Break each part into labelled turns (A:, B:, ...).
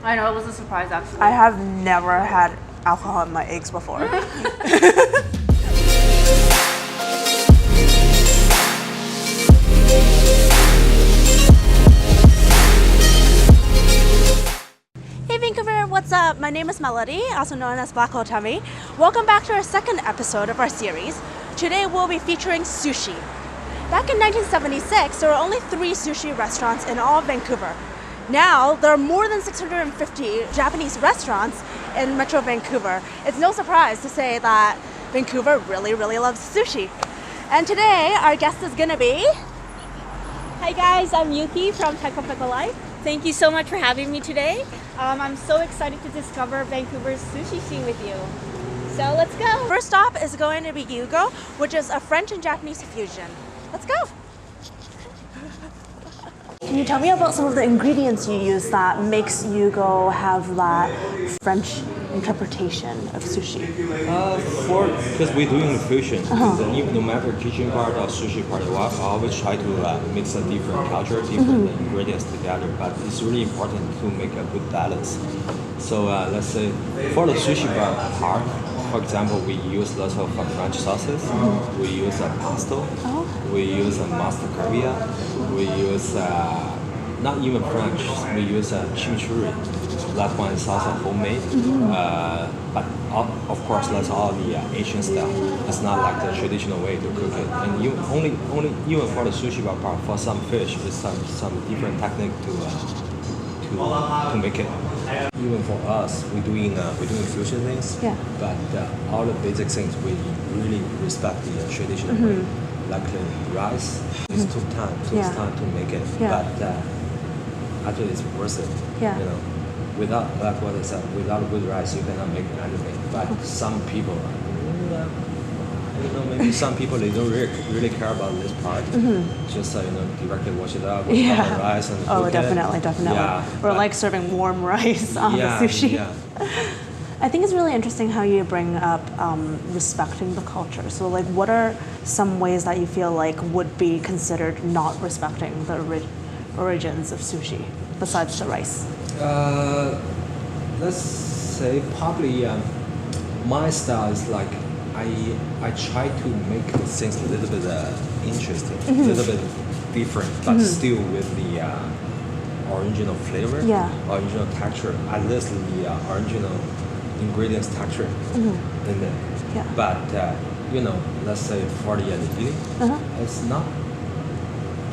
A: I know, it was a surprise actually.
B: I have never had alcohol in my eggs before. Hey Vancouver, what's up? My name is Melody, also known as Black Hole Tummy. Welcome back to our second episode of our series. Today we'll be featuring sushi. Back in 1976, there were only 3 sushi restaurants in all of Vancouver. Now, there are more than 650 Japanese restaurants in Metro Vancouver. It's no surprise to say that Vancouver really, really loves sushi. And today, our guest is gonna be...
C: Hi guys, I'm Yuki from Taco Pickle Life. Thank you so much for having me today. I'm so excited to discover Vancouver's sushi scene with you. So let's go.
B: First stop is going to be Yugo, which is a French and Japanese fusion. Let's go. Can you tell me about some of the ingredients you use that makes Yugo have that French interpretation of sushi?
D: Because we're doing the fusion, no matter kitchen part or sushi part, I always try to mix a different culture, different ingredients together. But it's really important to make a good balance. So let's say for the sushi part, for example, we use lots of French sauces. We use pesto. We use mascarpone. We use not even French. We use chimichurri. That one is also homemade. But of course, that's all the Asian style. It's not like the traditional way to cook it. And even for the sushi part, for some fish, it's some different technique to make it. Even for us, we're doing fusion things. Yeah. But all the basic things we really respect the traditional way. Like the rice, it took time to make it. Yeah. But actually, it's worth it. Yeah. You know, without like what I said, without good rice, you cannot make anything. But some people, maybe some people they don't really care about this part. Just directly wash it up with the rice and cook
B: definitely.
D: Yeah,
B: or like serving warm rice on the sushi. Yeah. I think it's really interesting how you bring up respecting the culture. So like what are some ways that you feel like would be considered not respecting the origins of sushi besides the rice?
D: Let's say probably my style is like I try to make things a little bit interesting, a little bit different, but still with the original flavor, original texture, at least the original ingredients texture in there. Yeah. But let's say for the nigiri, it's not.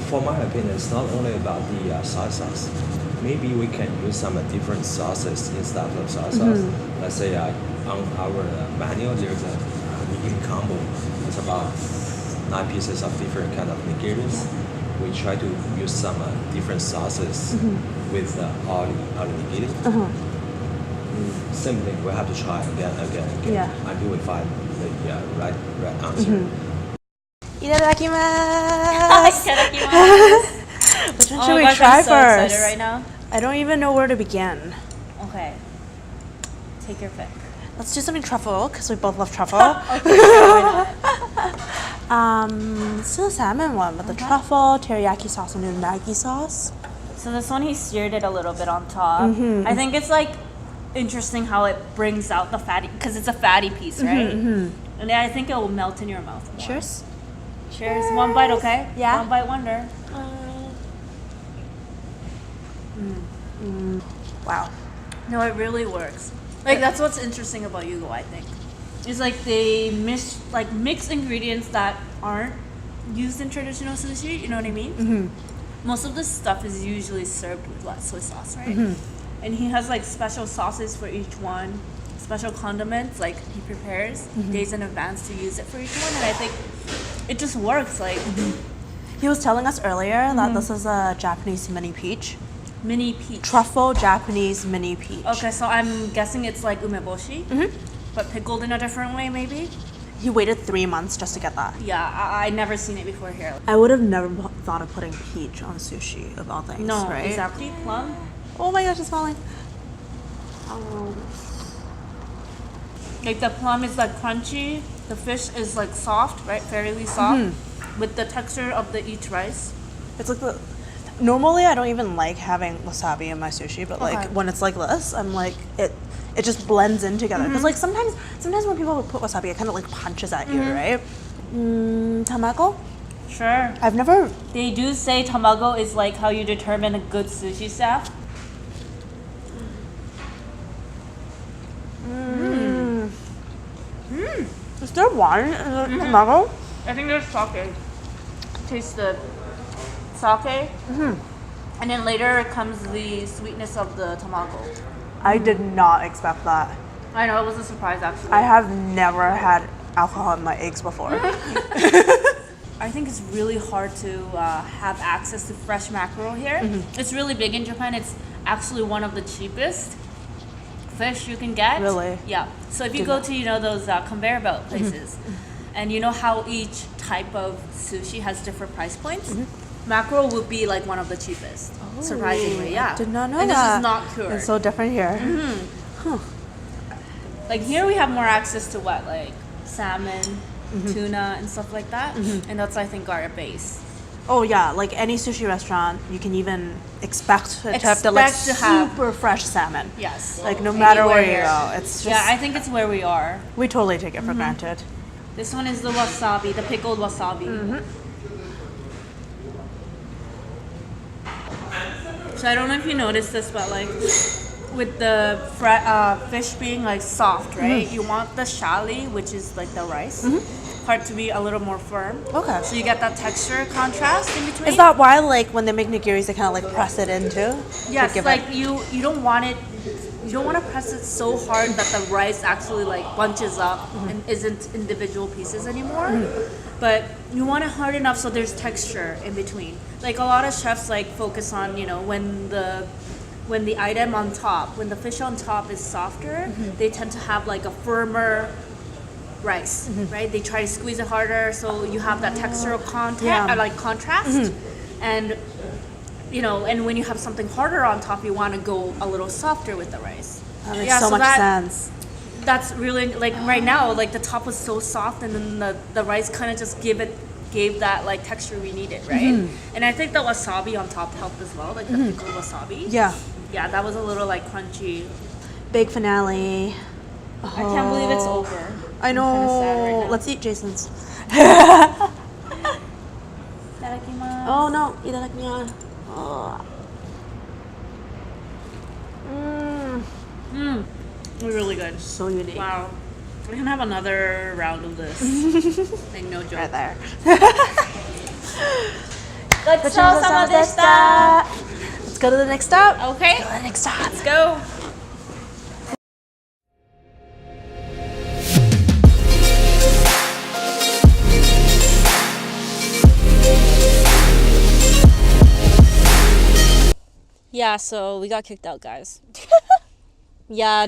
D: For my opinion, it's not only about the soy sauce. Maybe we can use some different sauces instead of soy sauce. Let's say on our menu there's a nigiri combo. It's about 9 pieces of different kind of nigiris. We try to use some different sauces with all the nigiri. Same thing, we have to try again until we find the right answer.
B: Itadakimasu! Which one should we try first?
C: I'm so excited right now.
B: I don't even know where to begin.
C: Okay. Take your pick.
B: Let's do something truffle, because we both love truffle. Let's do the salmon one with the truffle, teriyaki sauce, and unagi sauce.
C: So this one, he seared it a little bit on top. I think it's like interesting how it brings out the fatty, because it's a fatty piece, right? And I think it will melt in your mouth more.
B: Cheers.
C: Cheers. One bite, okay?
B: Yeah.
C: One bite wonder.
B: Wow.
A: No, it really works. Like that's what's interesting about Yugo, I think. It's like they mix ingredients that aren't used in traditional sushi, you know what I mean? Most of the stuff is usually served with soy sauce, right? And he has like special sauces for each one, special condiments like he prepares days in advance to use it for each one, and I think it just works. Like
B: he was telling us earlier that this is a Japanese mini peach.
A: Mini peach.
B: Truffle Japanese mini peach.
A: Okay, so I'm guessing it's like umeboshi, but pickled in a different way, maybe.
B: He waited 3 months just to get that.
A: Yeah, I never seen it before here.
B: I would have never thought of putting peach on sushi of all things.
A: No,
B: right?
A: exactly. Plum.
B: Oh my gosh, it's falling.
A: Like the plum is like crunchy, the fish is like soft, right? Fairly soft, with the texture of the each rice.
B: It's like Normally, I don't even like having wasabi in my sushi, but like
A: Okay.
B: when it's like this, I'm like it just blends in together. Because like sometimes when people put wasabi, it kind of like punches at you, right? Tamago?
A: Sure.
B: I've never.
A: They do say tamago is like how you determine a good sushi staff.
B: Is there wine in the tamago?
A: I think there's sake. Taste the sake. And then later comes the sweetness of the tamago.
B: I did not expect that.
A: I know, it was a surprise actually.
B: I have never had alcohol in my eggs before.
A: I think it's really hard to have access to fresh mackerel here. It's really big in Japan. It's actually one of the cheapest fish you can get.
B: Really?
A: Yeah. So if you go to those conveyor belt places, and you know how each type of sushi has different price points, mackerel would be like one of the cheapest. Surprisingly, yeah.
B: I did not know
A: and
B: that.
A: this is not cured.
B: It's so different here.
A: Like here we have more access to what, like salmon, tuna, and stuff like that, and that's I think our base.
B: Oh yeah, like any sushi restaurant, you can even expect to have the
A: Expect to have-
B: super fresh salmon.
A: Yes.
B: Like no matter where you
A: Anywhere.
B: go, it's just
A: Yeah, I think it's where we are.
B: we totally take it for granted.
A: This one is the wasabi, the pickled wasabi. So I don't know if you noticed this, but like with the fish being like soft, right? You want the shali, which is like the rice, part to be a little more firm.
B: Okay.
A: So you get that texture contrast in between.
B: Is that why like when they make nigiris, they kind of like press it into?
A: Yes,
B: to give
A: like
B: it?
A: you don't want it. You don't want to press it so hard that the rice actually like bunches up and isn't individual pieces anymore. But you want it hard enough so there's texture in between. Like a lot of chefs like focus on when the item on top, when the fish on top is softer, they tend to have like a firmer rice, right? They try to squeeze it harder so you have that textural contrast, and and when you have something harder on top, you want to go a little softer with the rice.
B: That makes so much sense.
A: That's really like right now, like the top was so soft, and then the rice kind of just gave that like texture we needed, right? And I think the wasabi on top helped as well, like the pickled wasabi. Yeah, that was a little like crunchy.
B: Big finale.
A: I can't believe it's over.
B: I know.
A: I'm kinda sad right now.
B: Let's eat Jason's.
A: Itadakimasu.
B: Oh no, itadakimasu. Oh.
A: Really good.
B: So unique.
A: Wow. We're gonna have another round of this. Like no joke.
B: Right there.
C: ごちそうさまでした。
B: Let's go to the next stop.
A: Okay,
B: Go to the next stop.
A: let's go. Yeah, so we got kicked out, guys. Yeah.